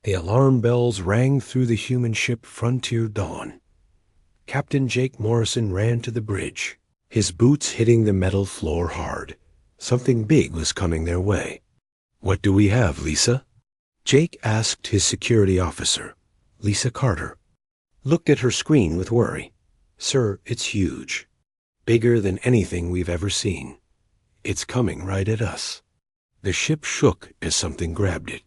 The alarm bells rang through the human ship Frontier Dawn. Captain Jake Morrison ran to the bridge, his boots hitting the metal floor hard. Something big was coming their way. "What do we have, Lisa?" Jake asked his security officer. Lisa Carter looked at her screen with worry. "Sir, it's huge. Bigger than anything we've ever seen. It's coming right at us." The ship shook as something grabbed it.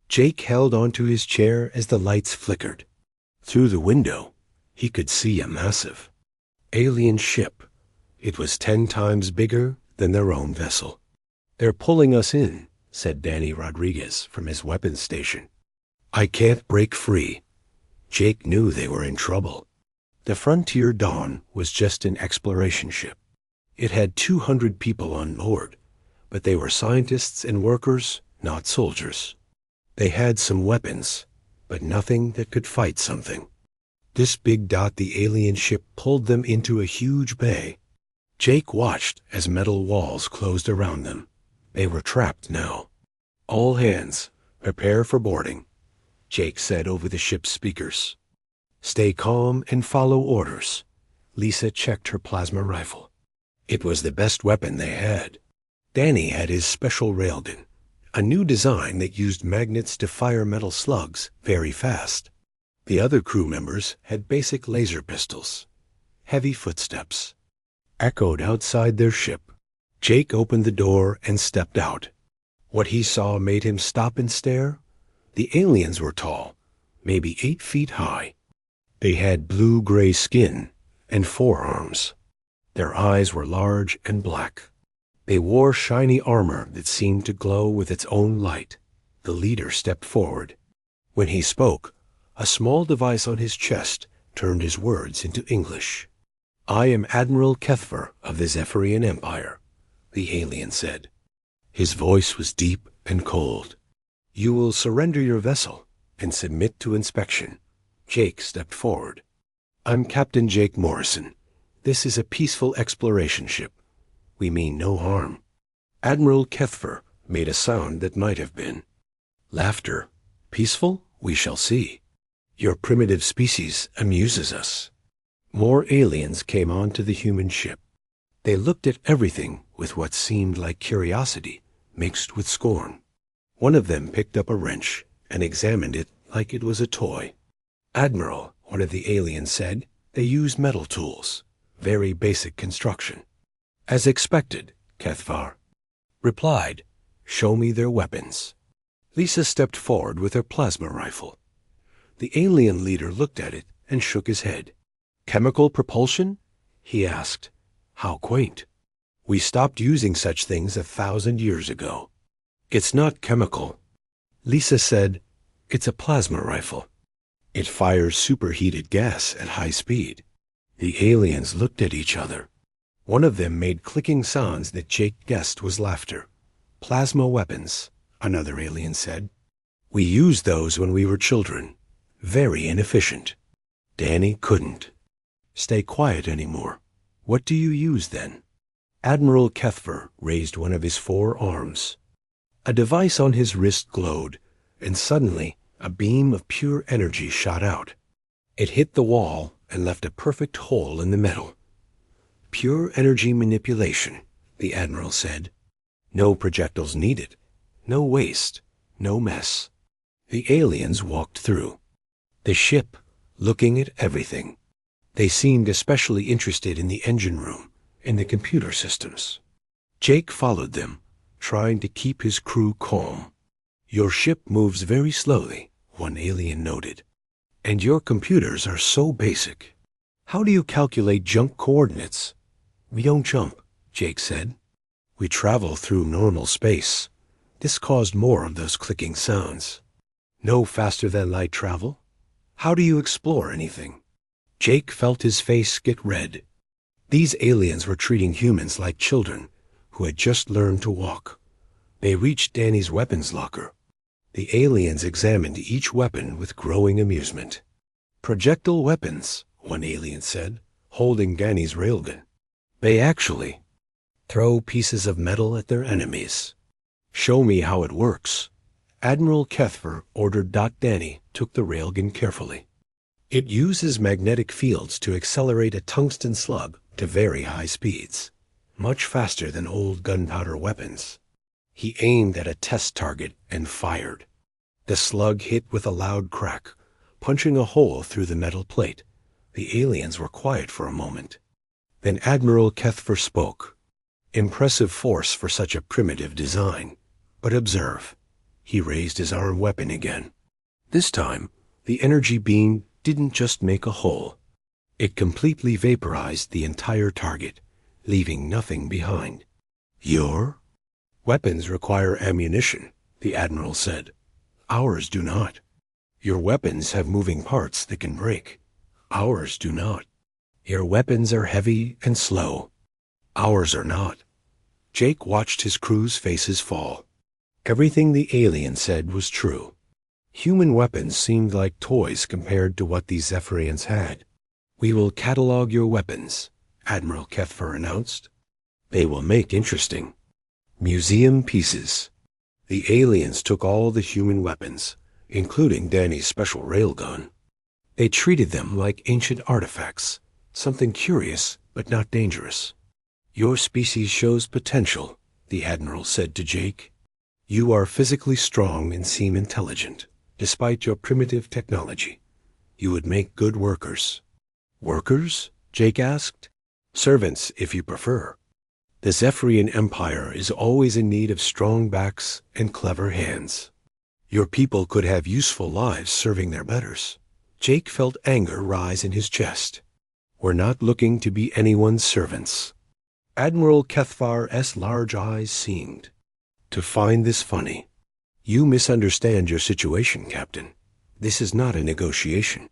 Jake held onto his chair as the lights flickered. Through the window, he could see a massive alien ship. It was 10 times bigger than their own vessel. "They're pulling us in," said Danny Rodriguez from his weapons station. "I can't break free." Jake knew they were in trouble. The Frontier Dawn was just an exploration ship. It had 200 people on board, but they were scientists and workers, not soldiers. They had some weapons, but nothing that could fight something. This big dot, the alien ship, pulled them into a huge bay. Jake watched as metal walls closed around them. They were trapped now. "All hands, prepare for boarding," Jake said over the ship's speakers. "Stay calm and follow orders." Lisa checked her plasma rifle. It was the best weapon they had. Danny had his special railgun, a new design that used magnets to fire metal slugs very fast. The other crew members had basic laser pistols. Heavy footsteps echoed outside their ship. Jake opened the door and stepped out. What he saw made him stop and stare. The aliens were tall, maybe 8 feet high. They had blue-gray skin and forearms. Their eyes were large and black. They wore shiny armor that seemed to glow with its own light. The leader stepped forward. When he spoke, a small device on his chest turned his words into English. "I am Admiral Kethver of the Zephyrian Empire," the alien said. His voice was deep and cold. "You will surrender your vessel and submit to inspection." Jake stepped forward. "I'm Captain Jake Morrison. This is a peaceful exploration ship. We mean no harm." Admiral Kethver made a sound that might have been laughter. "Peaceful? We shall see. Your primitive species amuses us." More aliens came onto the human ship. They looked at everything with what seemed like curiosity mixed with scorn. One of them picked up a wrench and examined it like it was a toy. "Admiral," one of the aliens said, "they use metal tools. Very basic construction." "As expected," Kethvar replied. "Show me their weapons." Lisa stepped forward with her plasma rifle. The alien leader looked at it and shook his head. "Chemical propulsion?" he asked. "How quaint. We stopped using such things 1,000 years ago." "It's not chemical," Lisa said. "It's a plasma rifle. It fires superheated gas at high speed." The aliens looked at each other. One of them made clicking sounds that Jake guessed was laughter. "Plasma weapons," another alien said. "We used those when we were children. Very inefficient." Danny couldn't stay quiet anymore. "What do you use then?" Admiral Kethver raised one of his 4 arms. A device on his wrist glowed, and suddenly a beam of pure energy shot out. It hit the wall and left a perfect hole in the metal. "Pure energy manipulation," the Admiral said. "No projectiles needed. No waste. No mess." The aliens walked through the ship, looking at everything. They seemed especially interested in the engine room and the computer systems. Jake followed them, trying to keep his crew calm. "Your ship moves very slowly," one alien noted. "And your computers are so basic. How do you calculate jump coordinates?" "We don't jump," Jake said. "We travel through normal space." This caused more of those clicking sounds. "No faster than light travel? How do you explore anything?" Jake felt his face get red. These aliens were treating humans like children who had just learned to walk. They reached Danny's weapons locker. The aliens examined each weapon with growing amusement. "Projectile weapons," one alien said, holding Danny's railgun. "They actually throw pieces of metal at their enemies." "Show me how it works." Admiral Kethfer ordered. Danny took the railgun carefully. It uses magnetic fields to accelerate a tungsten slug to very high speeds, much faster than old gunpowder weapons. He aimed at a test target and fired. The slug hit with a loud crack, punching a hole through the metal plate. The aliens were quiet for a moment. Then Admiral Kethfer spoke. Impressive force for such a primitive design. But observe. He raised his armed weapon again. This time, the energy beam didn't just make a hole. It completely vaporized the entire target, leaving nothing behind. Your weapons require ammunition, the Admiral said. Ours do not. Your weapons have moving parts that can break. Ours do not. Your weapons are heavy and slow. Ours are not. Jake watched his crew's faces fall. Everything the alien said was true. Human weapons seemed like toys compared to what these Zephyrians had. We will catalog your weapons, Admiral Kethfer announced. They will make interesting museum pieces. The aliens took all the human weapons, including Danny's special railgun. They treated them like ancient artifacts, something curious but not dangerous. Your species shows potential, the Admiral said to Jake. You are physically strong and seem intelligent, despite your primitive technology. You would make good workers. Workers? Jake asked. Servants, if you prefer. The Zephyrian Empire is always in need of strong backs and clever hands. Your people could have useful lives serving their betters. Jake felt anger rise in his chest. We're not looking to be anyone's servants. Admiral Kethfar's large eyes seemed to find this funny. You misunderstand your situation, Captain. This is not a negotiation.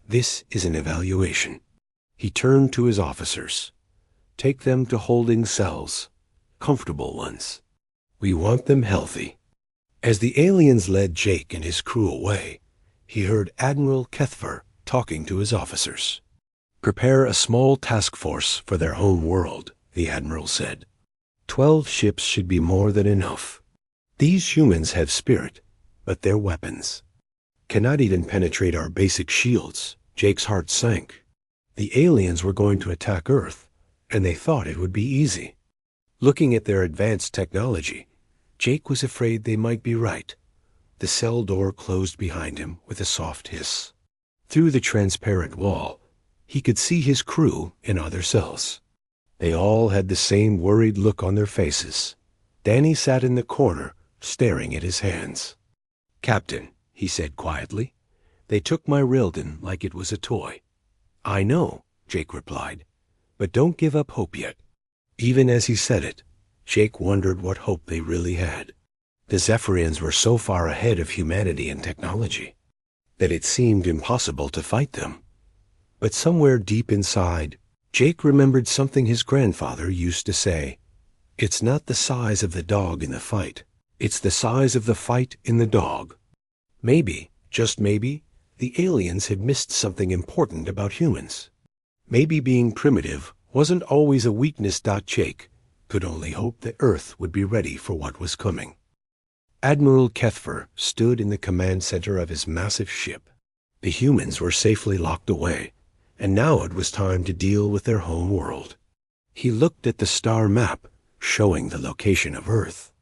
This is an evaluation. He turned to his officers. Take them to holding cells, comfortable ones. We want them healthy. As the aliens led Jake and his crew away, he heard Admiral Kethfer talking to his officers. Prepare a small task force for their home world, the Admiral said. 12 ships should be more than enough. These humans have spirit, but their weapons cannot even penetrate our basic shields. Jake's heart sank. The aliens were going to attack Earth, and they thought it would be easy. Looking at their advanced technology, Jake was afraid they might be right. The cell door closed behind him with a soft hiss. Through the transparent wall, he could see his crew in other cells. They all had the same worried look on their faces. Danny sat in the corner, staring at his hands. Captain, he said quietly, they took my railgun like it was a toy. I know, Jake replied, but don't give up hope yet. Even as he said it, Jake wondered what hope they really had. The Zephyrians were so far ahead of humanity in technology that it seemed impossible to fight them. But somewhere deep inside, Jake remembered something his grandfather used to say. It's not the size of the dog in the fight. It's the size of the fight in the dog. Maybe, just maybe, the aliens had missed something important about humans. Maybe being primitive wasn't always a weakness. Jake could only hope the Earth would be ready for what was coming. Admiral Kethfer stood in the command center of his massive ship. The humans were safely locked away, and now it was time to deal with their home world. He looked at the star map, showing the location of Earth.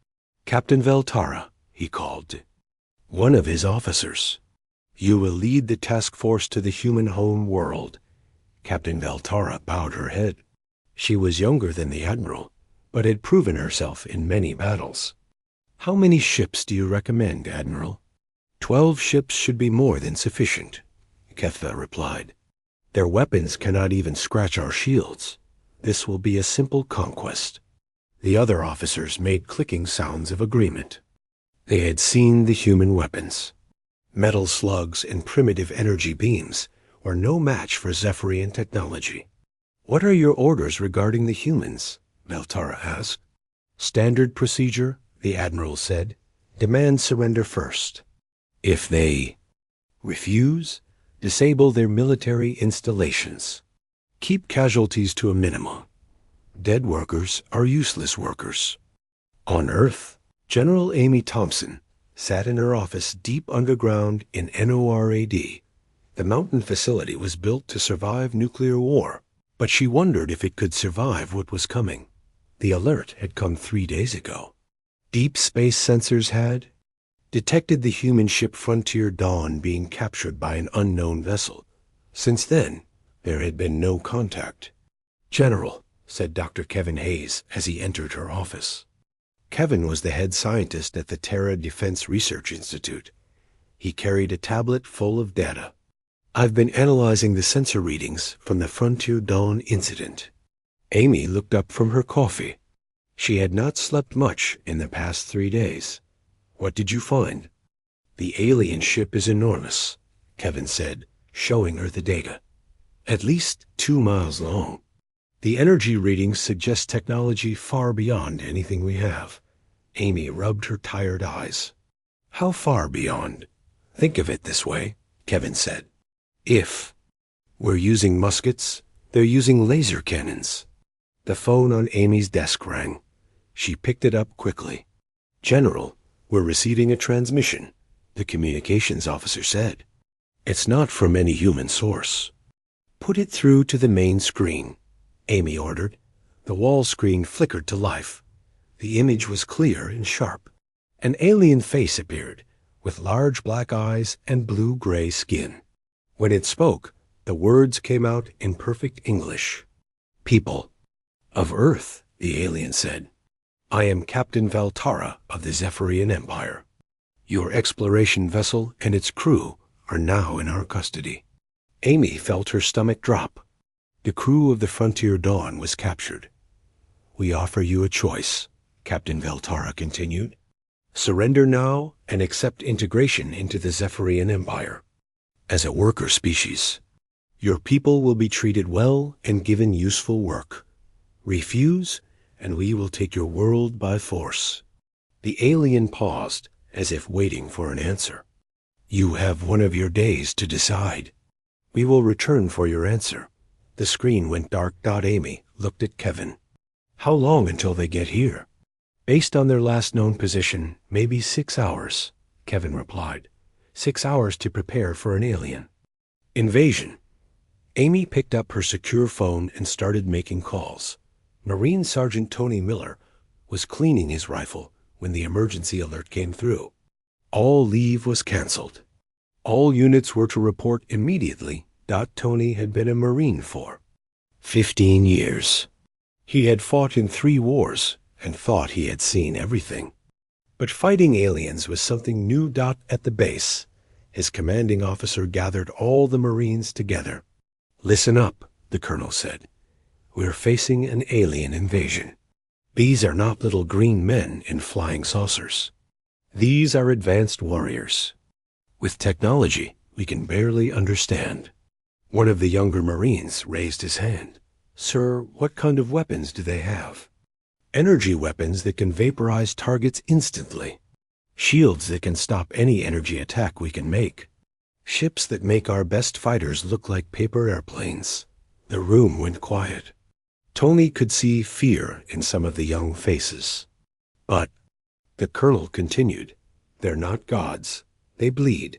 Captain Veltara, he called to one of his officers. You will lead the task force to the human home world. Captain Veltara bowed her head. She was younger than the Admiral, but had proven herself in many battles. How many ships do you recommend, Admiral? 12 ships should be more than sufficient, Kethfer replied. Their weapons cannot even scratch our shields. This will be a simple conquest. The other officers made clicking sounds of agreement. They had seen the human weapons. Metal slugs and primitive energy beams were no match for Zephyrian technology. What are your orders regarding the humans? Veltara asked. Standard procedure, the Admiral said. Demand surrender first. If they refuse, disable their military installations. Keep casualties to a minimum. Dead workers are useless workers. On Earth, General Amy Thompson, sat in her office deep underground in NORAD. The mountain facility was built to survive nuclear war, but she wondered if it could survive what was coming. The alert had come 3 days ago. Deep space sensors had detected the human ship Frontier Dawn being captured by an unknown vessel. Since then, there had been no contact. "General," said Dr. Kevin Hayes as he entered her office. Kevin was the head scientist at the Terra Defense Research Institute. He carried a tablet full of data. "I've been analyzing the sensor readings from the Frontier Dawn incident." Amy looked up from her coffee. She had not slept much in the past 3 days. "What did you find?" "The alien ship is enormous," Kevin said, showing her the data. "At least 2 miles long. The energy readings suggest technology far beyond anything we have." Amy rubbed her tired eyes. "How far beyond?" "Think of it this way," Kevin said. "If we're using muskets, they're using laser cannons." The phone on Amy's desk rang. She picked it up quickly. "General, we're receiving a transmission," the communications officer said. "It's not from any human source." "Put it through to the main screen," Amy ordered. The wall screen flickered to life. The image was clear and sharp. An alien face appeared, with large black eyes and blue-gray skin. When it spoke, the words came out in perfect English. "People of Earth," the alien said. "I am Captain Valtara of the Zephyrian Empire. Your exploration vessel and its crew are now in our custody." Amy felt her stomach drop. The crew of the Frontier Dawn was captured. "We offer you a choice," Captain Valtara continued. "Surrender now and accept integration into the Zephyrian Empire. As a worker species, your people will be treated well and given useful work. Refuse, and we will take your world by force." The alien paused, as if waiting for an answer. "You have one of your days to decide. We will return for your answer." The screen went dark. Amy looked at Kevin. "How long until they get here?" "Based on their last known position, maybe 6 hours," Kevin replied. 6 hours to prepare for an alien invasion. Amy picked up her secure phone and started making calls. Marine Sergeant Tony Miller was cleaning his rifle when the emergency alert came through. All leave was canceled. All units were to report immediately. Tony had been a Marine for 15 years. He had fought in 3 wars and thought he had seen everything. But fighting aliens was something new. At the base, his commanding officer gathered all the Marines together. "Listen up," the colonel said. "We're facing an alien invasion. These are not little green men in flying saucers. These are advanced warriors, with technology we can barely understand." One of the younger Marines raised his hand. "Sir, what kind of weapons do they have?" "Energy weapons that can vaporize targets instantly. Shields that can stop any energy attack we can make. Ships that make our best fighters look like paper airplanes." The room went quiet. Tony could see fear in some of the young faces. "But," the colonel continued, "they're not gods. They bleed.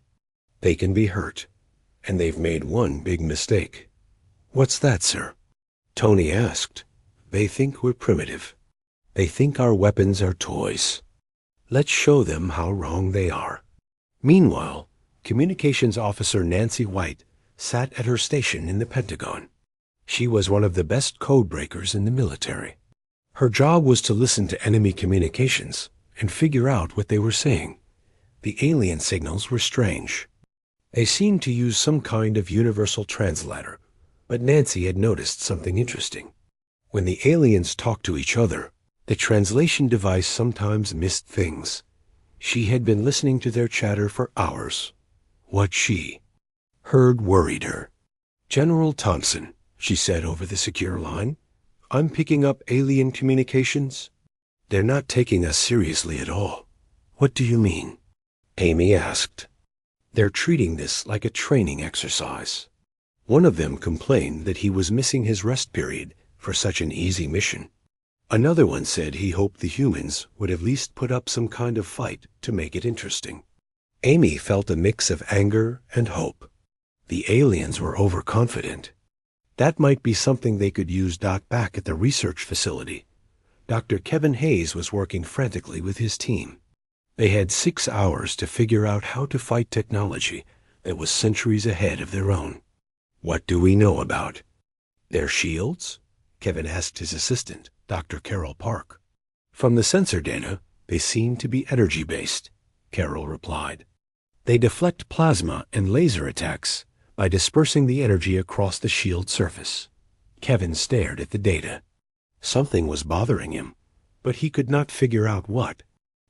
They can be hurt. And they've made one big mistake." "What's that, sir?" Tony asked. "They think we're primitive. They think our weapons are toys. Let's show them how wrong they are." Meanwhile, Communications Officer Nancy White sat at her station in the Pentagon. She was one of the best code breakers in the military. Her job was to listen to enemy communications and figure out what they were saying. The alien signals were strange. They seemed to use some kind of universal translator, but Nancy had noticed something interesting. When the aliens talked to each other, the translation device sometimes missed things. She had been listening to their chatter for hours. What she heard worried her. "General Thompson," she said over the secure line, "I'm picking up alien communications. They're not taking us seriously at all." "What do you mean?" Amy asked. "They're treating this like a training exercise. One of them complained that he was missing his rest period for such an easy mission. Another one said he hoped the humans would at least put up some kind of fight to make it interesting. Amy felt a mix of anger and hope. The aliens were overconfident. That might be something they could use. Back at the research facility, Dr. Kevin Hayes was working frantically with his team. They had 6 hours to figure out how to fight technology that was centuries ahead of their own. What do we know about their shields? Kevin asked his assistant, Dr. Carol Park. From the sensor data, they seem to be energy-based, Carol replied. They deflect plasma and laser attacks by dispersing the energy across the shield surface. Kevin stared at the data. Something was bothering him, but he could not figure out what.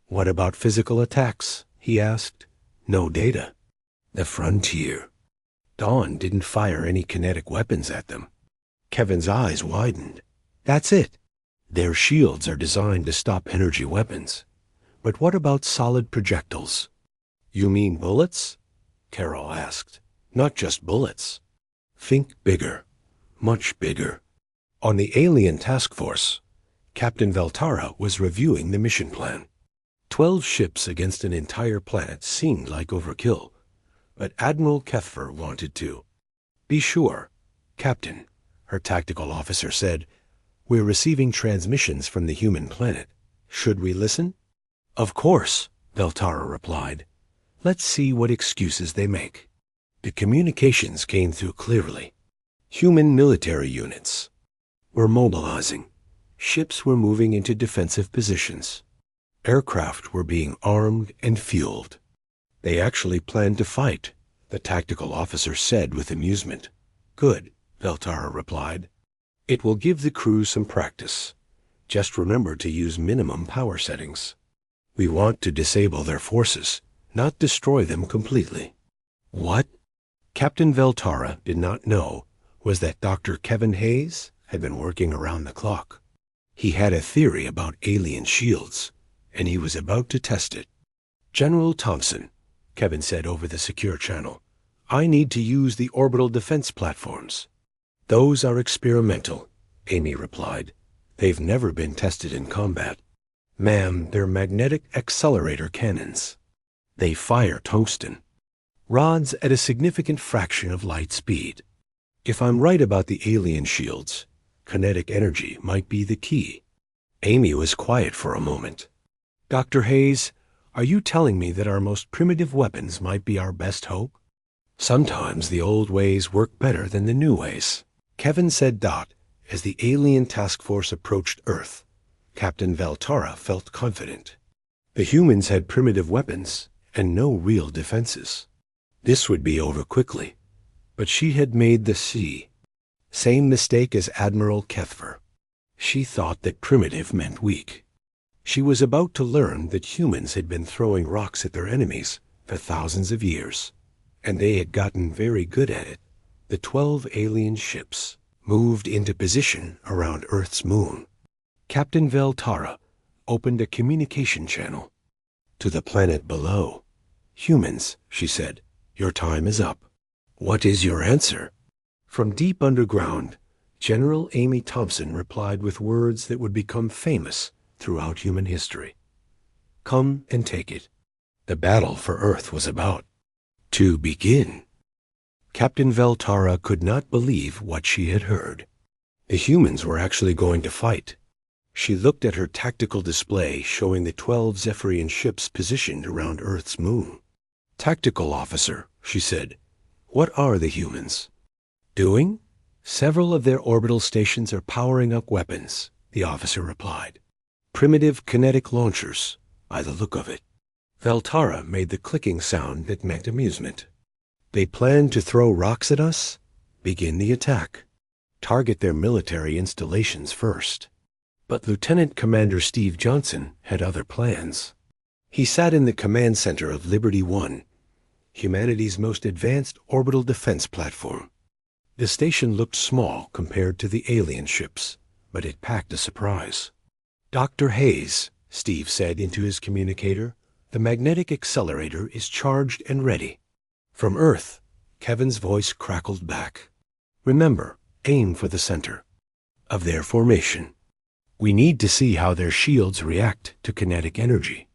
What about physical attacks? He asked. No data. The frontier. Dawn didn't fire any kinetic weapons at them. Kevin's eyes widened. That's it. Their shields are designed to stop energy weapons. But what about solid projectiles? You mean bullets? Carol asked. Not just bullets. Think bigger. Much bigger. On the alien task force, Captain Veltara was reviewing the mission plan. 12 ships against an entire planet seemed like overkill, but Admiral Kethfer wanted to. Be sure, Captain, her tactical officer said, we're receiving transmissions from the human planet. Should we listen? Of course, Veltara replied. Let's see what excuses they make. The communications came through clearly. Human military units were mobilizing. Ships were moving into defensive positions. Aircraft were being armed and fueled. They actually planned to fight, the tactical officer said with amusement. Good, Veltara replied. It will give the crew some practice. Just remember to use minimum power settings. We want to disable their forces, not destroy them completely. What Captain Veltara did not know was that Dr. Kevin Hayes had been working around the clock. He had a theory about alien shields, and he was about to test it. General Thompson, Kevin said over the secure channel, I need to use the orbital defense platforms. Those are experimental, Amy replied. They've never been tested in combat. Ma'am, they're magnetic accelerator cannons. They fire tungsten. Rods at a significant fraction of light speed. If I'm right about the alien shields, kinetic energy might be the key. Amy was quiet for a moment. Dr. Hayes, are you telling me that our most primitive weapons might be our best hope? Sometimes the old ways work better than the new ways, Kevin said. As the alien task force approached Earth, Captain Veltara felt confident. The humans had primitive weapons and no real defenses. This would be over quickly, but she had made the same mistake as Admiral Kethfer. She thought that primitive meant weak. She was about to learn that humans had been throwing rocks at their enemies for thousands of years, and they had gotten very good at it. The 12 alien ships moved into position around Earth's moon. Captain Veltara opened a communication channel. To the planet below. Humans, she said, your time is up. What is your answer? From deep underground, General Amy Thompson replied with words that would become famous throughout human history. Come and take it. The battle for Earth was about to begin. Captain Veltara could not believe what she had heard. The humans were actually going to fight. She looked at her tactical display showing the 12 Zephyrian ships positioned around Earth's moon. Tactical officer, she said, what are the humans doing? Several of their orbital stations are powering up weapons, the officer replied. Primitive kinetic launchers, by the look of it. Veltara made the clicking sound that meant amusement. They plan to throw rocks at us? Begin the attack. Target their military installations first. But Lieutenant Commander Steve Johnson had other plans. He sat in the command center of Liberty 1, humanity's most advanced orbital defense platform. The station looked small compared to the alien ships, but it packed a surprise. Dr. Hayes, Steve said into his communicator, the magnetic accelerator is charged and ready. From Earth, Kevin's voice crackled back. Remember, aim for the center of their formation. We need to see how their shields react to kinetic energy.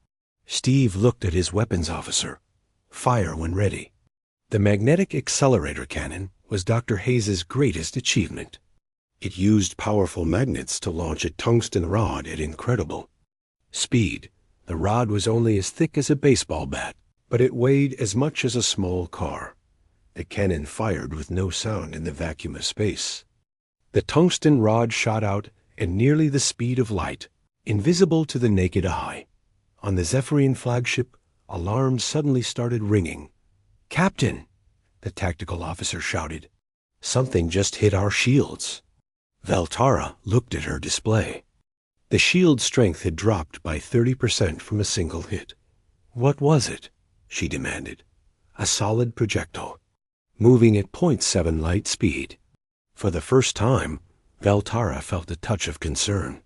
Steve looked at his weapons officer. Fire when ready. The magnetic accelerator cannon was Dr. Hayes's greatest achievement. It used powerful magnets to launch a tungsten rod at incredible speed. The rod was only as thick as a baseball bat, but it weighed as much as a small car. The cannon fired with no sound in the vacuum of space. The tungsten rod shot out at nearly the speed of light, invisible to the naked eye. On the Zephyrian flagship, alarms suddenly started ringing. "Captain!" the tactical officer shouted. "Something just hit our shields." Valtara looked at her display. The shield strength had dropped by 30% from a single hit. "What was it?" she demanded. "A solid projectile, moving at .7 light speed." For the first time, Valtara felt a touch of concern.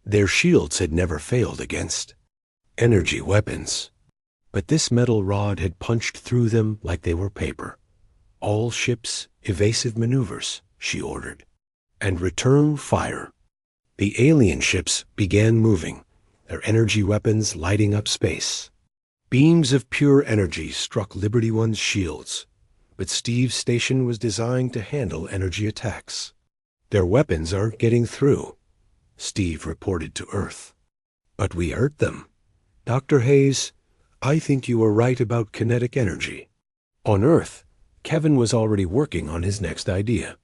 Their shields had never failed against energy weapons, but this metal rod had punched through them like they were paper. "All ships, evasive maneuvers," she ordered, "and return fire." The alien ships began moving, their energy weapons lighting up space. Beams of pure energy struck Liberty One's shields, but Steve's station was designed to handle energy attacks. "Their weapons aren't getting through," Steve reported to Earth. "But we hurt them." "Dr. Hayes, I think you were right about kinetic energy." On Earth, Kevin was already working on his next idea.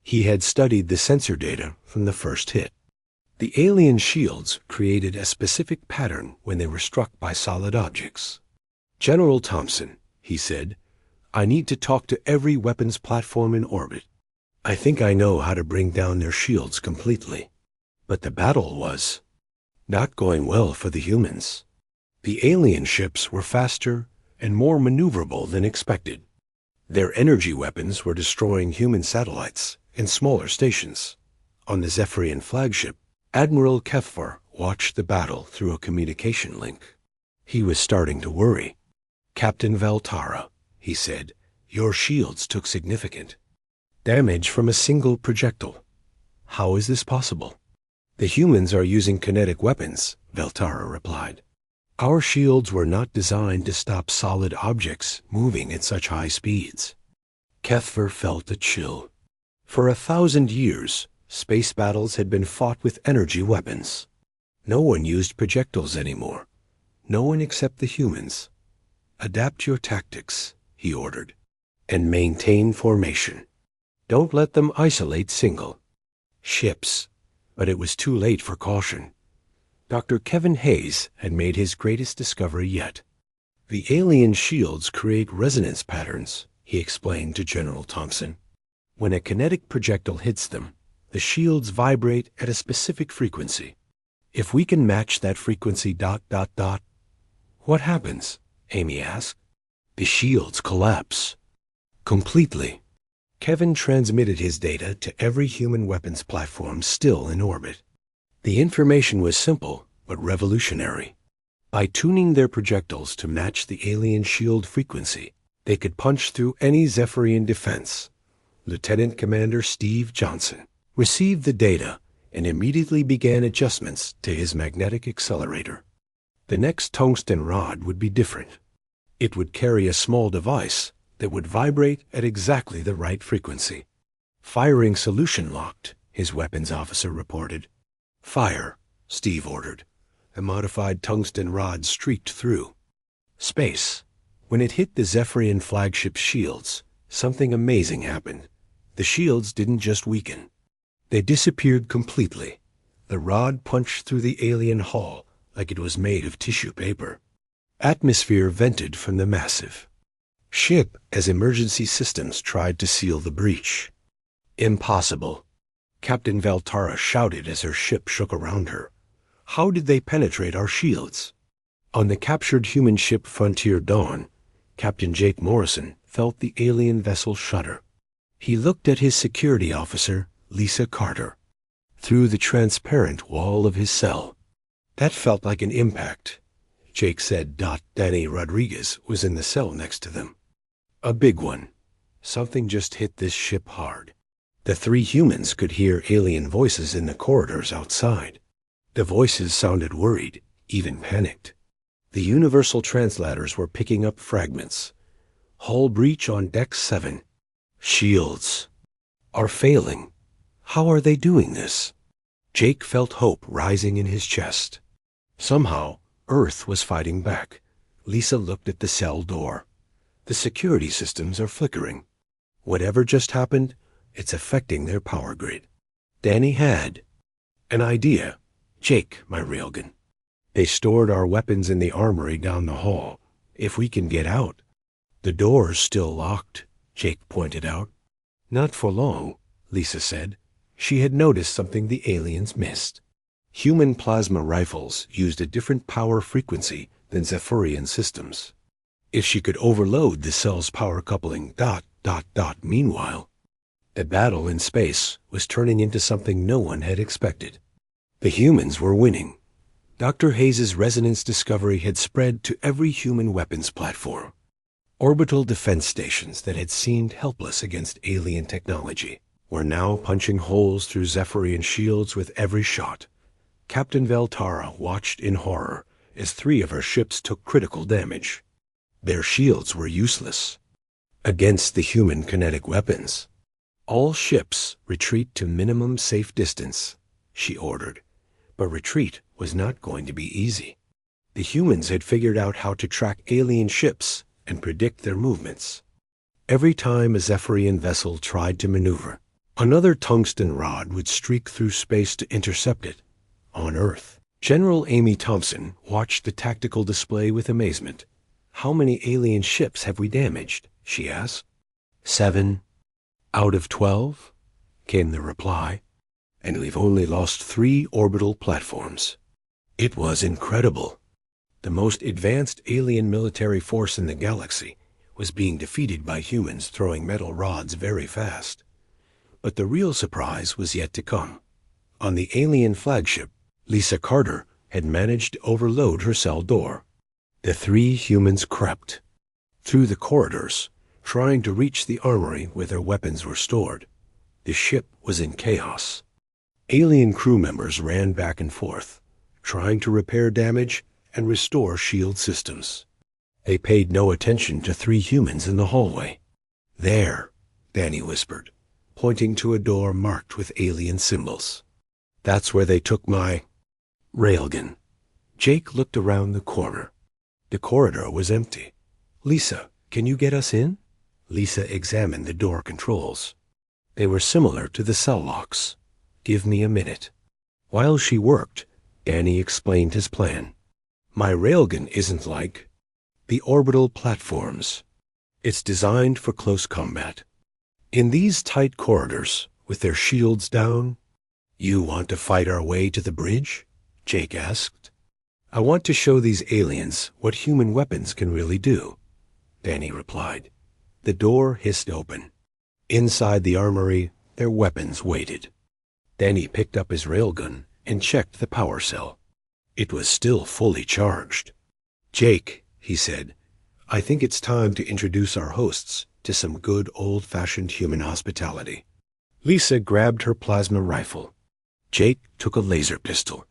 He had studied the sensor data from the first hit. The alien shields created a specific pattern when they were struck by solid objects. "General Thompson," he said, "I need to talk to every weapons platform in orbit. I think I know how to bring down their shields completely." But the battle was not going well for the humans. The alien ships were faster and more maneuverable than expected. Their energy weapons were destroying human satellites and smaller stations. On the Zephyrian flagship, Admiral Kethvar watched the battle through a communication link. He was starting to worry. "Captain Valtara," he said, "your shields took significant damage from a single projectile. How is this possible?" "The humans are using kinetic weapons," Valtara replied. "Our shields were not designed to stop solid objects moving at such high speeds." Kethvar felt a chill. For 1,000 years, space battles had been fought with energy weapons. No one used projectiles anymore. No one except the humans. "Adapt your tactics," he ordered, "and maintain formation. Don't let them isolate single ships." But it was too late for caution. Dr. Kevin Hayes had made his greatest discovery yet. "The alien shields create resonance patterns," he explained to General Thompson. "When a kinetic projectile hits them, the shields vibrate at a specific frequency. If we can match that frequency ... What happens?" Amy asked. "The shields collapse. Completely." Kevin transmitted his data to every human weapons platform still in orbit. The information was simple but revolutionary. By tuning their projectiles to match the alien shield frequency, they could punch through any Zephyrian defense. Lieutenant Commander Steve Johnson received the data and immediately began adjustments to his magnetic accelerator. The next tungsten rod would be different. It would carry a small device that would vibrate at exactly the right frequency. "Firing solution locked," his weapons officer reported. "Fire," Steve ordered. A modified tungsten rod streaked through space. When it hit the Zephyrian flagship shields, something amazing happened. The shields didn't just weaken. They disappeared completely. The rod punched through the alien hull like it was made of tissue paper. Atmosphere vented from the massive ship as emergency systems tried to seal the breach. "Impossible," Captain Valtara shouted as her ship shook around her. "How did they penetrate our shields?" On the captured human ship Frontier Dawn, Captain Jake Morrison felt the alien vessel shudder. He looked at his security officer, Lisa Carter, through the transparent wall of his cell. "That felt like an impact," Jake said. Danny Rodriguez was in the cell next to them. "A big one. Something just hit this ship hard." The three humans could hear alien voices in the corridors outside. The voices sounded worried, even panicked. The universal translators were picking up fragments. Hull breach on deck 7. Shields are failing. How are they doing this? Jake felt hope rising in his chest. Somehow, Earth was fighting back. Lisa looked at the cell door. The security systems are flickering. Whatever just happened, it's affecting their power grid. Danny had an idea. Jake, my railgun. They stored our weapons in the armory down the hall. If we can get out. The door's still locked, Jake pointed out. Not for long, Lisa said. She had noticed something the aliens missed. Human plasma rifles used a different power frequency than Zephyrian systems. If she could overload the cell's power coupling, meanwhile, the battle in space was turning into something no one had expected. The humans were winning. Dr. Hayes's resonance discovery had spread to every human weapons platform. Orbital defense stations that had seemed helpless against alien technology were now punching holes through Zephyrian shields with every shot. Captain Veltara watched in horror as 3 of her ships took critical damage. Their shields were useless against the human kinetic weapons. All ships retreat to minimum safe distance, she ordered. But retreat was not going to be easy. The humans had figured out how to track alien ships and predict their movements. Every time a Zephyrian vessel tried to maneuver, another tungsten rod would streak through space to intercept it. On Earth, General Amy Thompson watched the tactical display with amazement. How many alien ships have we damaged? She asked. 7 out of 12, came the reply. And we've only lost 3 orbital platforms. It was incredible. The most advanced alien military force in the galaxy was being defeated by humans throwing metal rods very fast. But the real surprise was yet to come. On the alien flagship, Lisa Carter had managed to overload her cell door. The 3 humans crept through the corridors, trying to reach the armory where their weapons were stored. The ship was in chaos. Alien crew members ran back and forth, trying to repair damage and restore shield systems. They paid no attention to 3 humans in the hallway. There, Danny whispered, pointing to a door marked with alien symbols. That's where they took my railgun. Jake looked around the corner. The corridor was empty. Lisa, can you get us in? Lisa examined the door controls. They were similar to the cell locks. Give me a minute. While she worked, Danny explained his plan. My railgun isn't like the orbital platforms. It's designed for close combat. In these tight corridors, with their shields down, you want to fight our way to the bridge? Jake asked. I want to show these aliens what human weapons can really do, Danny replied. The door hissed open. Inside the armory, their weapons waited. Danny picked up his railgun and checked the power cell. It was still fully charged. Jake, he said, I think it's time to introduce our hosts to some good old-fashioned human hospitality. Lisa grabbed her plasma rifle. Jake took a laser pistol.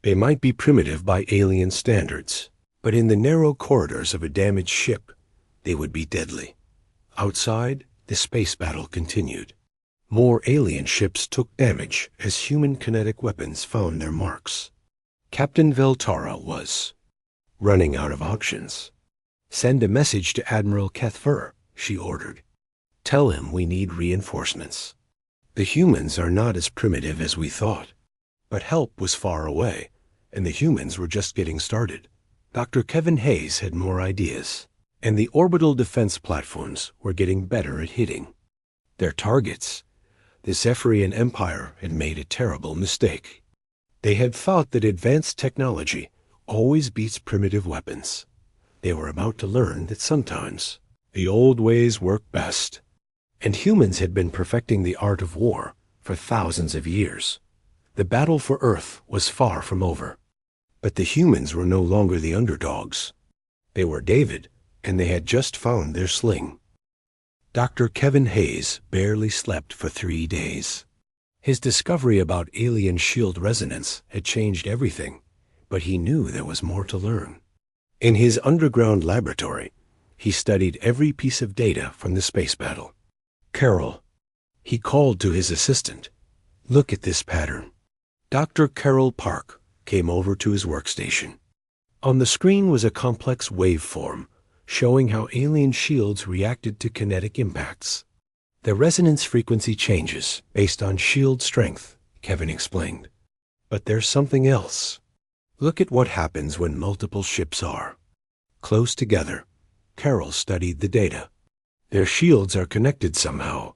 They might be primitive by alien standards, but in the narrow corridors of a damaged ship, they would be deadly. Outside, the space battle continued. More alien ships took damage as human kinetic weapons found their marks. Captain Veltara was running out of options. Send a message to Admiral Kethfer, she ordered. Tell him we need reinforcements. The humans are not as primitive as we thought. But help was far away, and the humans were just getting started. Dr. Kevin Hayes had more ideas, and the orbital defense platforms were getting better at hitting their targets. The Zephyrian Empire had made a terrible mistake. They had thought that advanced technology always beats primitive weapons. They were about to learn that sometimes the old ways work best. And humans had been perfecting the art of war for thousands of years. The battle for Earth was far from over. But the humans were no longer the underdogs. They were David, and they had just found their sling. Dr. Kevin Hayes barely slept for 3 days. His discovery about alien shield resonance had changed everything, but he knew there was more to learn. In his underground laboratory, he studied every piece of data from the space battle. Carol. He called to his assistant. Look at this pattern. Dr. Carol Park came over to his workstation. On the screen was a complex waveform showing how alien shields reacted to kinetic impacts. The resonance frequency changes based on shield strength, Kevin explained. But there's something else. Look at what happens when multiple ships are close together. Carol studied the data. Their shields are connected somehow.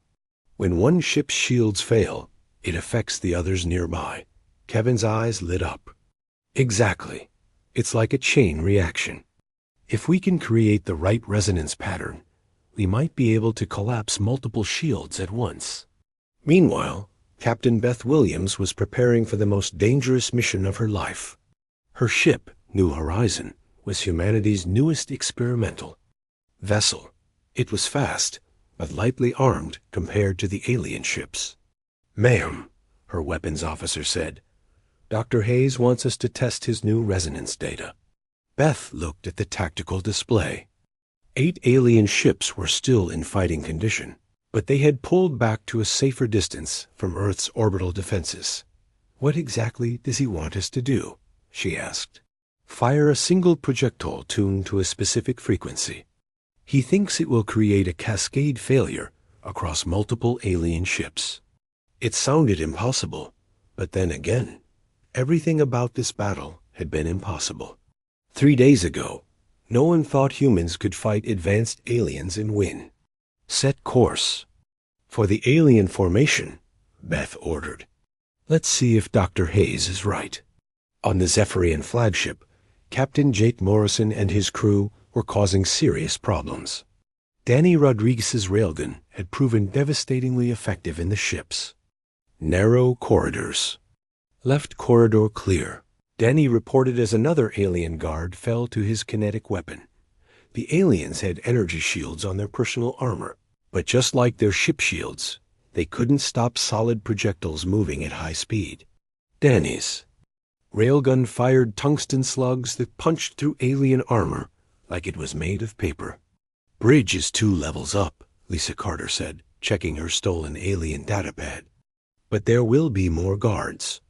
When one ship's shields fail, it affects the others nearby. Kevin's eyes lit up. Exactly. It's like a chain reaction. If we can create the right resonance pattern, we might be able to collapse multiple shields at once. Meanwhile, Captain Beth Williams was preparing for the most dangerous mission of her life. Her ship, New Horizon, was humanity's newest experimental vessel. It was fast, but lightly armed compared to the alien ships. Ma'am, her weapons officer said, Dr. Hayes wants us to test his new resonance data. Beth looked at the tactical display. 8 alien ships were still in fighting condition, but they had pulled back to a safer distance from Earth's orbital defenses. What exactly does he want us to do? She asked. Fire a single projectile tuned to a specific frequency. He thinks it will create a cascade failure across multiple alien ships. It sounded impossible, but then again, everything about this battle had been impossible. 3 days ago, no one thought humans could fight advanced aliens and win. Set course. For the alien formation, Beth ordered. Let's see if Dr. Hayes is right. On the Zephyrian flagship, Captain Jake Morrison and his crew were causing serious problems. Danny Rodriguez's railgun had proven devastatingly effective in the ships. Narrow corridors. Left corridor clear. Danny reported as another alien guard fell to his kinetic weapon. The aliens had energy shields on their personal armor, but just like their ship shields, they couldn't stop solid projectiles moving at high speed. Danny's railgun fired tungsten slugs that punched through alien armor like it was made of paper. Bridge is 2 levels up, Lisa Carter said, checking her stolen alien datapad. But there will be more guards.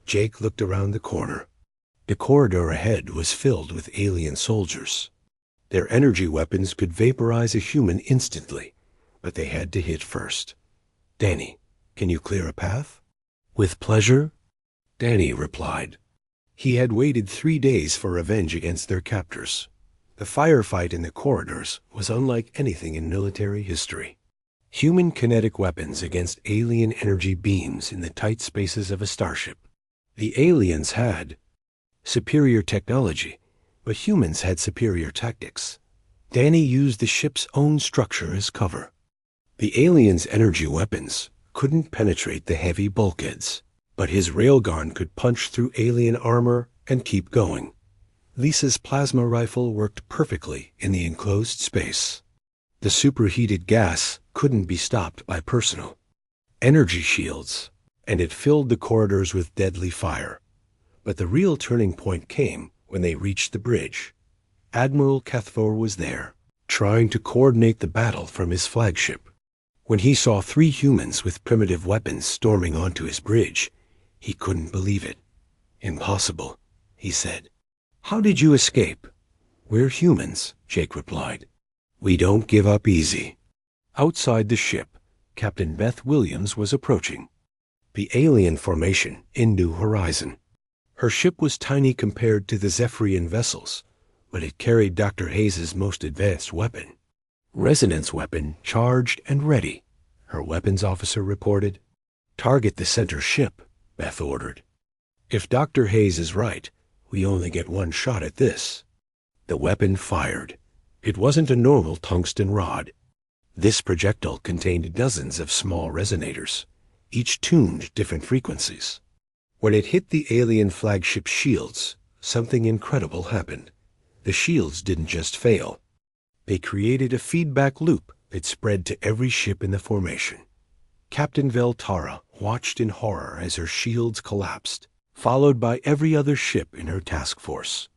Jake looked around the corner. The corridor ahead was filled with alien soldiers. Their energy weapons could vaporize a human instantly, but they had to hit first. Danny, can you clear a path? With pleasure, Danny replied. He had waited 3 days for revenge against their captors. The firefight in the corridors was unlike anything in military history. Human kinetic weapons against alien energy beams in the tight spaces of a starship. The aliens had superior technology, but humans had superior tactics. Danny used the ship's own structure as cover. The aliens' energy weapons couldn't penetrate the heavy bulkheads, but his railgun could punch through alien armor and keep going. Lisa's plasma rifle worked perfectly in the enclosed space. The superheated gas couldn't be stopped by personal energy shields, and it filled the corridors with deadly fire. But the real turning point came when they reached the bridge. Admiral Cathfor was there, trying to coordinate the battle from his flagship. When he saw 3 humans with primitive weapons storming onto his bridge, he couldn't believe it. Impossible, he said. How did you escape? We're humans, Jake replied. We don't give up easy. Outside the ship, Captain Beth Williams was approaching. The alien formation in New Horizon. Her ship was tiny compared to the Zephyrian vessels, but it carried Dr. Hayes's most advanced weapon. Resonance weapon charged and ready, her weapons officer reported. Target the center ship, Beth ordered. If Dr. Hayes is right, we only get 1 shot at this. The weapon fired. It wasn't a normal tungsten rod. This projectile contained dozens of small resonators, each tuned different frequencies. When it hit the alien flagship shields, something incredible happened. The shields didn't just fail. They created a feedback loop that spread to every ship in the formation. Captain Veltara watched in horror as her shields collapsed, followed by every other ship in her task force.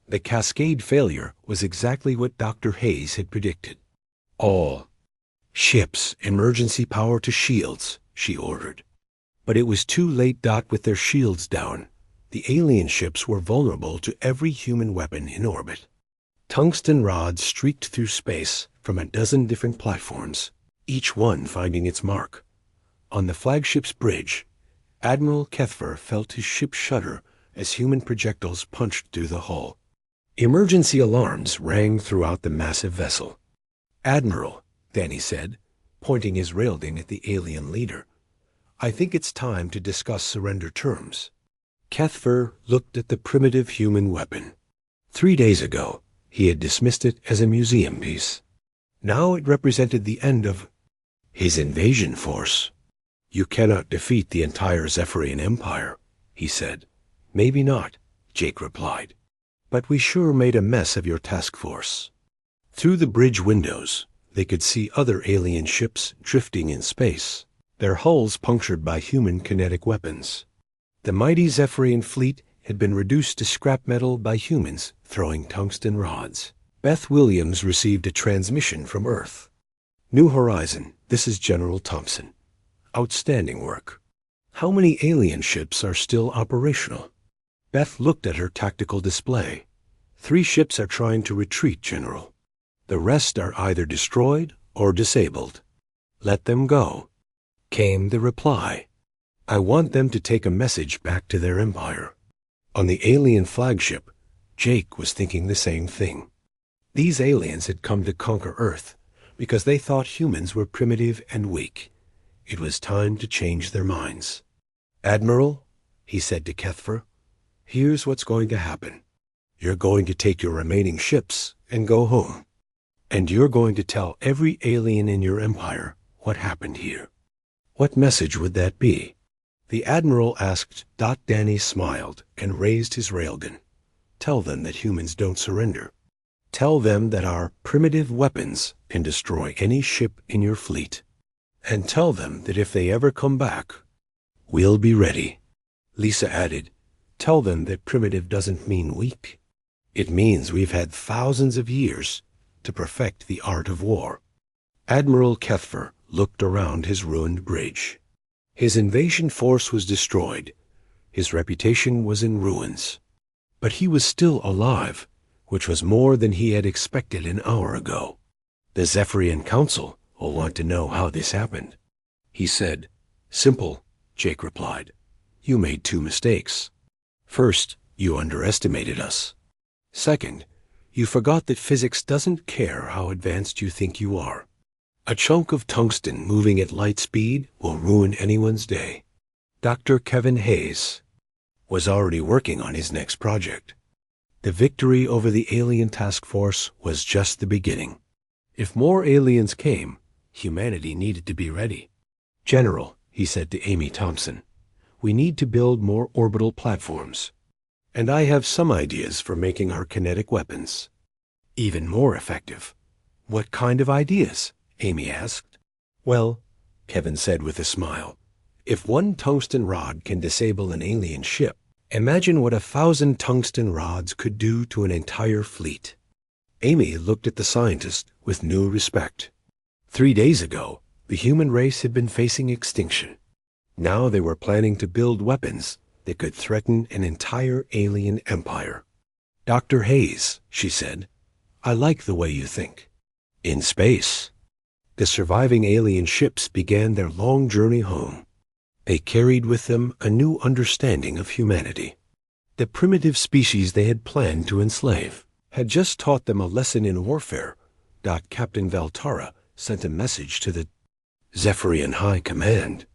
The cascade failure was exactly what Dr. Hayes had predicted. "All ships, emergency power to shields," she ordered. But it was too late. With their shields down, the alien ships were vulnerable to every human weapon in orbit. Tungsten rods streaked through space from a dozen different platforms, each one finding its mark. On the flagship's bridge, Admiral Kethfer felt his ship shudder as human projectiles punched through the hull. Emergency alarms rang throughout the massive vessel. "Admiral," Danny said, pointing his railgun at the alien leader, "I think it's time to discuss surrender terms." Kethfer looked at the primitive human weapon. 3 days ago, he had dismissed it as a museum piece. Now it represented the end of his invasion force. "You cannot defeat the entire Zephyrian Empire," he said. "Maybe not," Jake replied. "But we sure made a mess of your task force." Through the bridge windows, they could see other alien ships drifting in space, their hulls punctured by human kinetic weapons. The mighty Zephyrian fleet had been reduced to scrap metal by humans throwing tungsten rods. Beth Williams received a transmission from Earth. "New Horizon, this is General Thompson. Outstanding work. How many alien ships are still operational?" Beth looked at her tactical display. 3 ships are trying to retreat, General. The rest are either destroyed or disabled. Let them go, came the reply. "I want them to take a message back to their empire." On the alien flagship, Jake was thinking the same thing. These aliens had come to conquer Earth because they thought humans were primitive and weak. It was time to change their minds. "Admiral," he said to Kethfer, "here's what's going to happen. You're going to take your remaining ships and go home. And you're going to tell every alien in your empire what happened here." "What message would that be?" the Admiral asked. Danny smiled and raised his railgun. "Tell them that humans don't surrender. Tell them that our primitive weapons can destroy any ship in your fleet. And tell them that if they ever come back, we'll be ready." Lisa added, "Tell them that primitive doesn't mean weak. It means we've had thousands of years to perfect the art of war." Admiral Kethfer looked around his ruined bridge. His invasion force was destroyed. His reputation was in ruins. But he was still alive, which was more than he had expected an hour ago. "The Zephyrian Council will want to know how this happened," he said. "Simple," Jake replied. "You made 2 mistakes. First, you underestimated us. Second, you forgot that physics doesn't care how advanced you think you are. A chunk of tungsten moving at light speed will ruin anyone's day." Dr. Kevin Hayes was already working on his next project. The victory over the alien task force was just the beginning. If more aliens came, humanity needed to be ready. "General," he said to Amy Thompson, "we need to build more orbital platforms. And I have some ideas for making our kinetic weapons even more effective." "What kind of ideas?" Amy asked. "Well," Kevin said with a smile, "if 1 tungsten rod can disable an alien ship, imagine what 1,000 tungsten rods could do to an entire fleet." Amy looked at the scientist with new respect. 3 days ago, the human race had been facing extinction. Now they were planning to build weapons that could threaten an entire alien empire. "Dr. Hayes," she said, "I like the way you think." In space, the surviving alien ships began their long journey home. They carried with them a new understanding of humanity. The primitive species they had planned to enslave had just taught them a lesson in warfare. Captain Valtara sent a message to the Zephyrian High Command.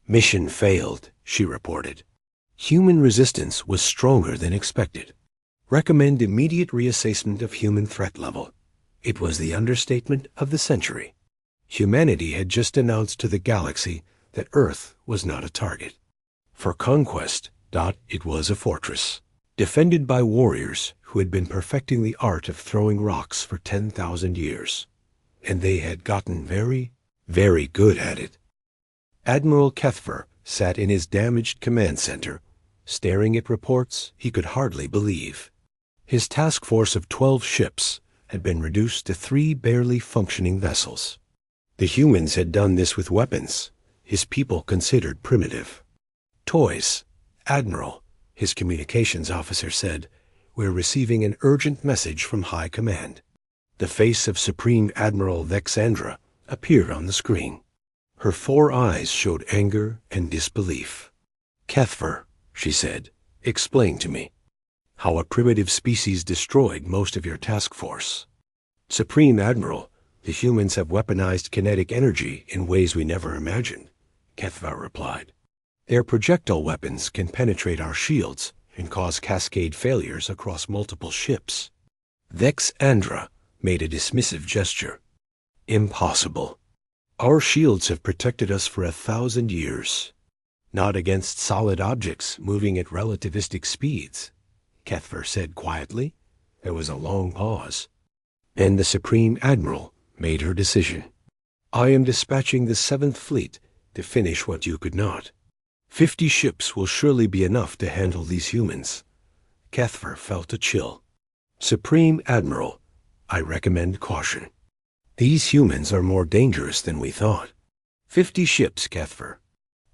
"Mission failed," she reported. "Human resistance was stronger than expected. Recommend immediate reassessment of human threat level." It was the understatement of the century. Humanity had just announced to the galaxy that Earth was not a target. For conquest, it was a fortress, defended by warriors who had been perfecting the art of throwing rocks for 10,000 years. And they had gotten very, very good at it. Admiral Kethfer sat in his damaged command center, staring at reports he could hardly believe. His task force of 12 ships had been reduced to 3 barely functioning vessels. The humans had done this with weapons his people considered primitive. "Toys, Admiral," his communications officer said, "we're receiving an urgent message from High Command." The face of Supreme Admiral Vexandra appeared on the screen. Her 4 eyes showed anger and disbelief. "Kethver," she said, "explain to me how a primitive species destroyed most of your task force." "Supreme Admiral, the humans have weaponized kinetic energy in ways we never imagined," Kethver replied. "Their projectile weapons can penetrate our shields and cause cascade failures across multiple ships." Vexandra made a dismissive gesture. "Impossible. Our shields have protected us for 1,000 years. Not against solid objects moving at relativistic speeds," Kethver said quietly. There was a long pause. Then the Supreme Admiral made her decision. "I am dispatching the 7th Fleet to finish what you could not. 50 ships will surely be enough to handle these humans." Kethver felt a chill. "Supreme Admiral, I recommend caution. These humans are more dangerous than we thought." 50 ships, Kethver.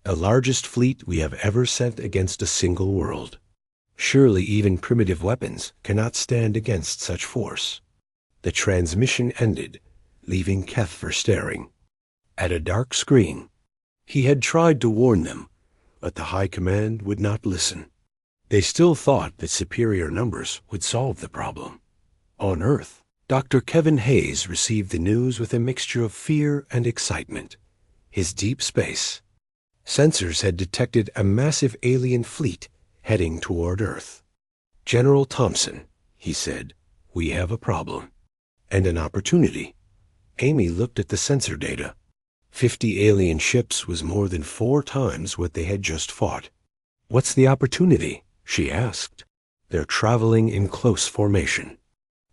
The largest fleet we have ever sent against a single world. Surely even primitive weapons cannot stand against such force. The transmission ended, leaving Kethver staring at a dark screen. He had tried to warn them, but the High Command would not listen. They still thought that superior numbers would solve the problem. On Earth, Dr. Kevin Hayes received the news with a mixture of fear and excitement. His deep space sensors had detected a massive alien fleet heading toward Earth. "General Thompson," he said, "we have a problem. And an opportunity." Amy looked at the sensor data. 50 alien ships was more than 4 times what they had just fought. "What's the opportunity?" she asked. "They're traveling in close formation."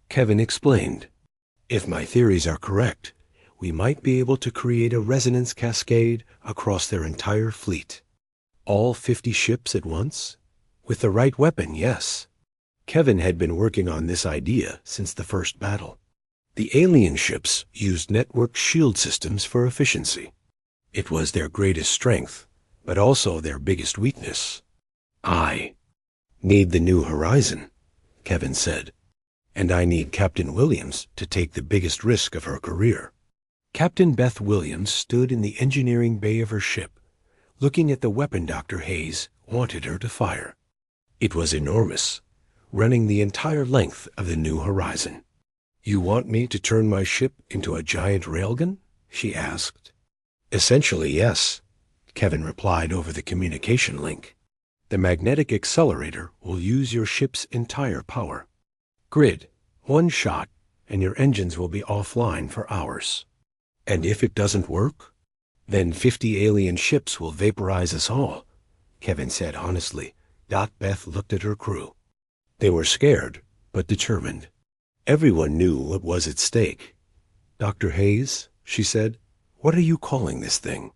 Kevin explained. "If my theories are correct, we might be able to create a resonance cascade across their entire fleet." "All 50 ships at once?" "With the right weapon, yes." Kevin had been working on this idea since the first battle. The alien ships used network shield systems for efficiency. It was their greatest strength, but also their biggest weakness. "I need the New Horizon," Kevin said. "And I need Captain Williams to take the biggest risk of her career." Captain Beth Williams stood in the engineering bay of her ship, looking at the weapon Dr. Hayes wanted her to fire. It was enormous, running the entire length of the New Horizon. "You want me to turn my ship into a giant railgun?" she asked. "Essentially, yes," Kevin replied over the communication link. "The magnetic accelerator will use your ship's entire power. Grid, 1 shot, and your engines will be offline for hours. And if it doesn't work, then 50 alien ships will vaporize us all," Kevin said honestly. Beth looked at her crew. They were scared, but determined. Everyone knew what was at stake. "Dr. Hayes," she said, "what are you calling this thing?"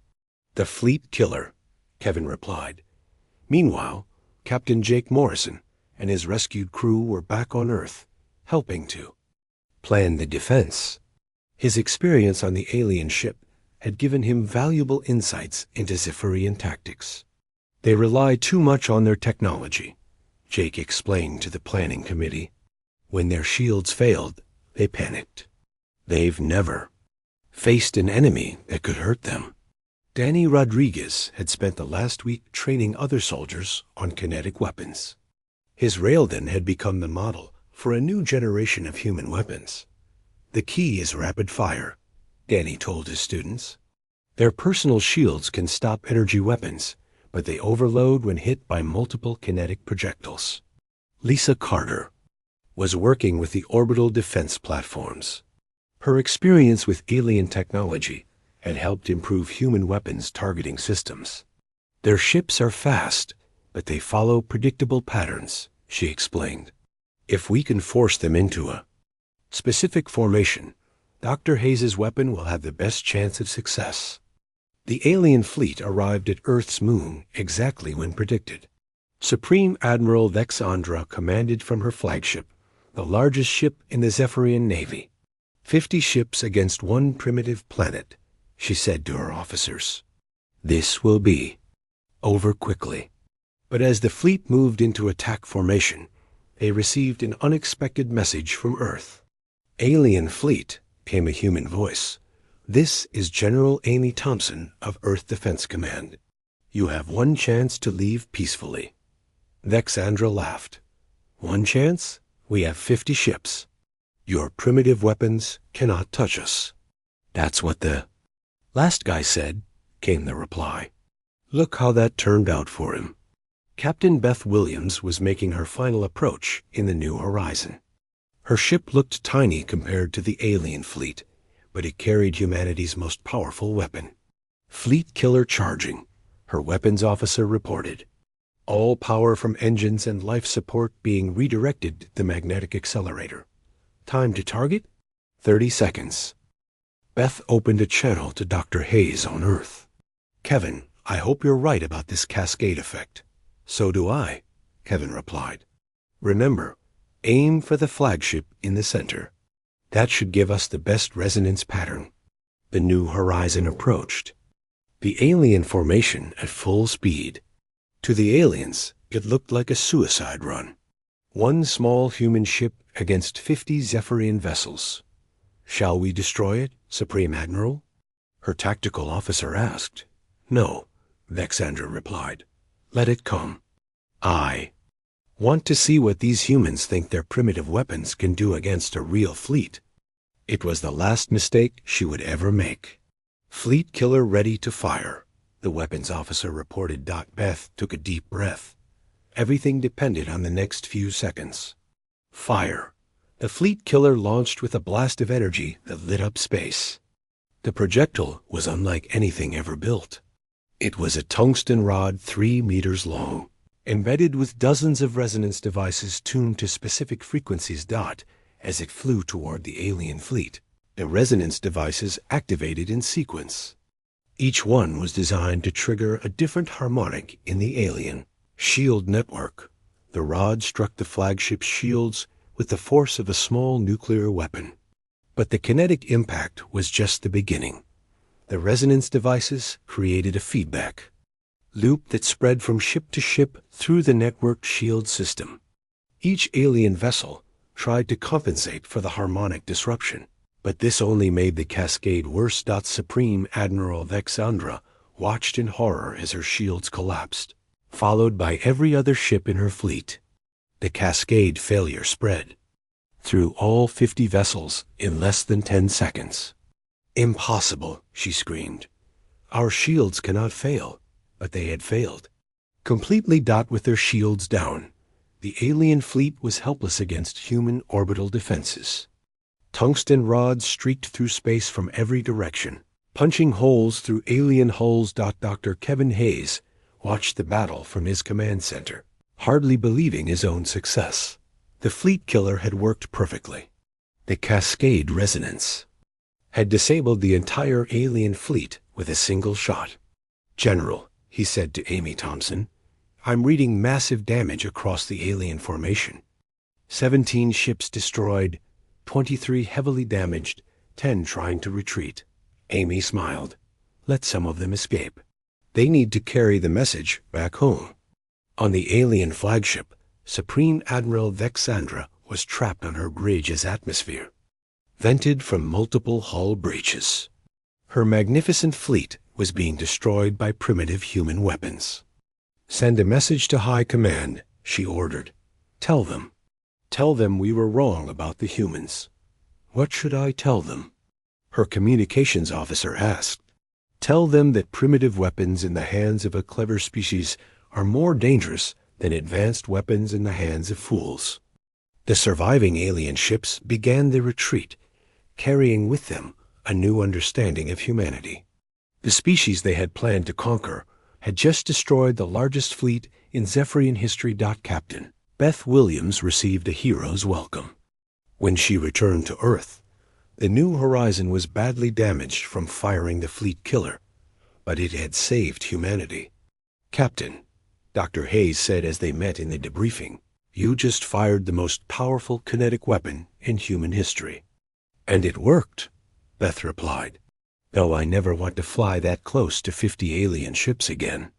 "The Fleet Killer," Kevin replied. Meanwhile, Captain Jake Morrison and his rescued crew were back on Earth, helping to plan the defense. His experience on the alien ship had given him valuable insights into Zephyrian tactics. "They rely too much on their technology," Jake explained to the planning committee. "When their shields failed, they panicked. They've never faced an enemy that could hurt them." Danny Rodriguez had spent the last week training other soldiers on kinetic weapons. His railgun had become the model for a new generation of human weapons. "The key is rapid fire," Danny told his students. "Their personal shields can stop energy weapons, but they overload when hit by multiple kinetic projectiles." Lisa Carter was working with the orbital defense platforms. Her experience with alien technology had helped improve human weapons targeting systems. "Their ships are fast, but they follow predictable patterns," she explained. "If we can force them into a specific formation, Dr. Hayes's weapon will have the best chance of success." The alien fleet arrived at Earth's moon exactly when predicted. Supreme Admiral Vexandra commanded from her flagship, the largest ship in the Zephyrian Navy. 50 ships against one primitive planet, she said to her officers. This will be over quickly. But as the fleet moved into attack formation, they received an unexpected message from Earth. Alien fleet, came a human voice. This is General Amy Thompson of Earth Defense Command. You have one chance to leave peacefully. Vexandra laughed. One chance? We have 50 ships. Your primitive weapons cannot touch us. That's what the last guy said, came the reply. Look how that turned out for him. Captain Beth Williams was making her final approach in the New Horizon. Her ship looked tiny compared to the alien fleet, but it carried humanity's most powerful weapon. Fleet killer charging, her weapons officer reported. All power from engines and life support being redirected to the magnetic accelerator. Time to target? 30 seconds. Beth opened a channel to Dr. Hayes on Earth. Kevin, I hope you're right about this cascade effect. So do I, Kevin replied. Remember, aim for the flagship in the center. That should give us the best resonance pattern. The New Horizon approached. The alien formation at full speed. To the aliens, it looked like a suicide run. One small human ship against 50 Zephyrian vessels. Shall we destroy it, Supreme Admiral? Her tactical officer asked. No, Vexandra replied. Let it come. I want to see what these humans think their primitive weapons can do against a real fleet. It was the last mistake she would ever make. Fleet killer ready to fire, the weapons officer reported. Beth took a deep breath. Everything depended on the next few seconds. Fire. The fleet killer launched with a blast of energy that lit up space. The projectile was unlike anything ever built. It was a tungsten rod 3 meters long, embedded with dozens of resonance devices tuned to specific frequencies. As it flew toward the alien fleet, the resonance devices activated in sequence. Each one was designed to trigger a different harmonic in the alien shield network. The rod struck the flagship's shields with the force of a small nuclear weapon. But the kinetic impact was just the beginning. The resonance devices created a feedback loop that spread from ship to ship through the networked shield system. Each alien vessel tried to compensate for the harmonic disruption, but this only made the cascade worse. Supreme Admiral Vexandra watched in horror as her shields collapsed, followed by every other ship in her fleet. The cascade failure spread through all 50 vessels in less than 10 seconds. Impossible, she screamed. Our shields cannot fail. But they had failed. Completely. With their shields down, the alien fleet was helpless against human orbital defenses. Tungsten rods streaked through space from every direction, punching holes through alien hulls. Dr. Kevin Hayes watched the battle from his command center, hardly believing his own success. The fleet killer had worked perfectly. The cascade resonance had disabled the entire alien fleet with a single shot. General, he said to Amy Thompson, I'm reading massive damage across the alien formation. 17 ships destroyed, 23 heavily damaged, 10 trying to retreat. Amy smiled. Let some of them escape. They need to carry the message back home. On the alien flagship, Supreme Admiral Vexandra was trapped on her bridge's atmosphere, vented from multiple hull breaches. Her magnificent fleet was being destroyed by primitive human weapons. Send a message to High Command, she ordered. Tell them we were wrong about the humans. What should I tell them? Her communications officer asked. Tell them that primitive weapons in the hands of a clever species are more dangerous than advanced weapons in the hands of fools. The surviving alien ships began their retreat, carrying with them a new understanding of humanity. The species they had planned to conquer had just destroyed the largest fleet in Zephyrian history. Captain Beth Williams received a hero's welcome. When she returned to Earth, the New Horizon was badly damaged from firing the fleet killer, but it had saved humanity. "Captain," Dr. Hayes said as they met in the debriefing, "you just fired the most powerful kinetic weapon in human history." "And it worked," Beth replied, "though I never want to fly that close to 50 alien ships again."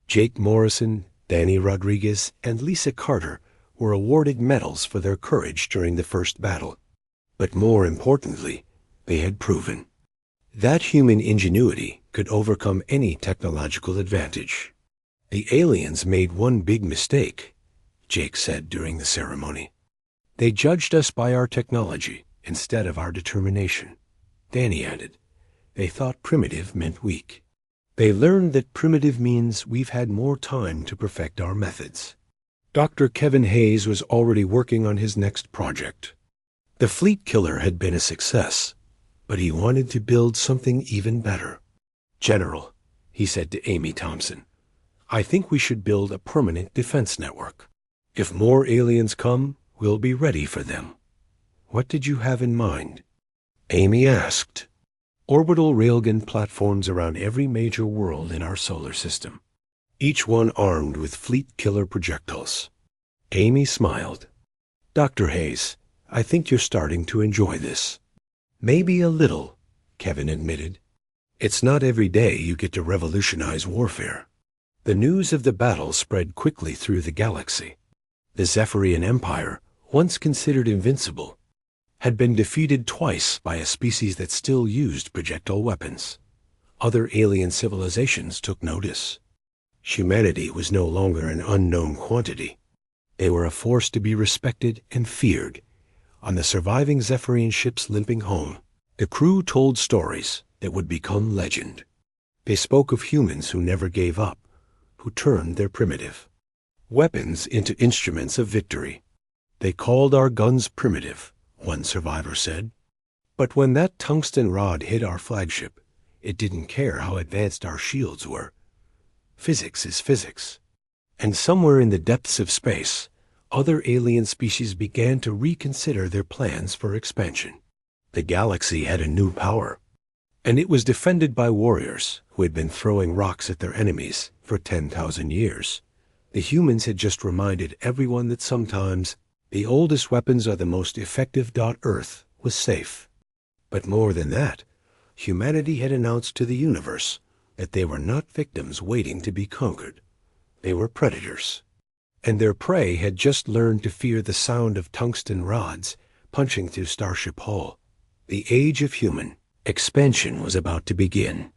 Jake Morrison, Danny Rodriguez, and Lisa Carter were awarded medals for their courage during the first battle. But more importantly, they had proven that human ingenuity could overcome any technological advantage. "The aliens made one big mistake," Jake said during the ceremony. "They judged us by our technology instead of our determination." Danny added, "They thought primitive meant weak. They learned that primitive means we've had more time to perfect our methods." Dr. Kevin Hayes was already working on his next project. The Fleet Killer had been a success, but he wanted to build something even better. "General," he said to Amy Thompson, "I think we should build a permanent defense network. If more aliens come, we'll be ready for them." "What did you have in mind?" Amy asked. "Orbital railgun platforms around every major world in our solar system, each one armed with Fleet Killer projectiles." Amy smiled. "Dr. Hayes, I think you're starting to enjoy this." "Maybe a little," Kevin admitted. "It's not every day you get to revolutionize warfare." The news of the battle spread quickly through the galaxy. The Zephyrian Empire, once considered invincible, had been defeated twice by a species that still used projectile weapons. Other alien civilizations took notice. Humanity was no longer an unknown quantity. They were a force to be respected and feared. On the surviving Zephyrian ships limping home, the crew told stories that would become legend. They spoke of humans who never gave up, who turned their primitive weapons into instruments of victory. "They called our guns primitive," one survivor said. "But when that tungsten rod hit our flagship, it didn't care how advanced our shields were. Physics is physics." And somewhere in the depths of space, other alien species began to reconsider their plans for expansion. The galaxy had a new power, and it was defended by warriors who had been throwing rocks at their enemies for 10,000 years. The humans had just reminded everyone that sometimes the oldest weapons are the most effective. Earth was safe. But more than that, humanity had announced to the universe that they were not victims waiting to be conquered. They were predators. And their prey had just learned to fear the sound of tungsten rods punching through Starship Hull. The age of human expansion was about to begin.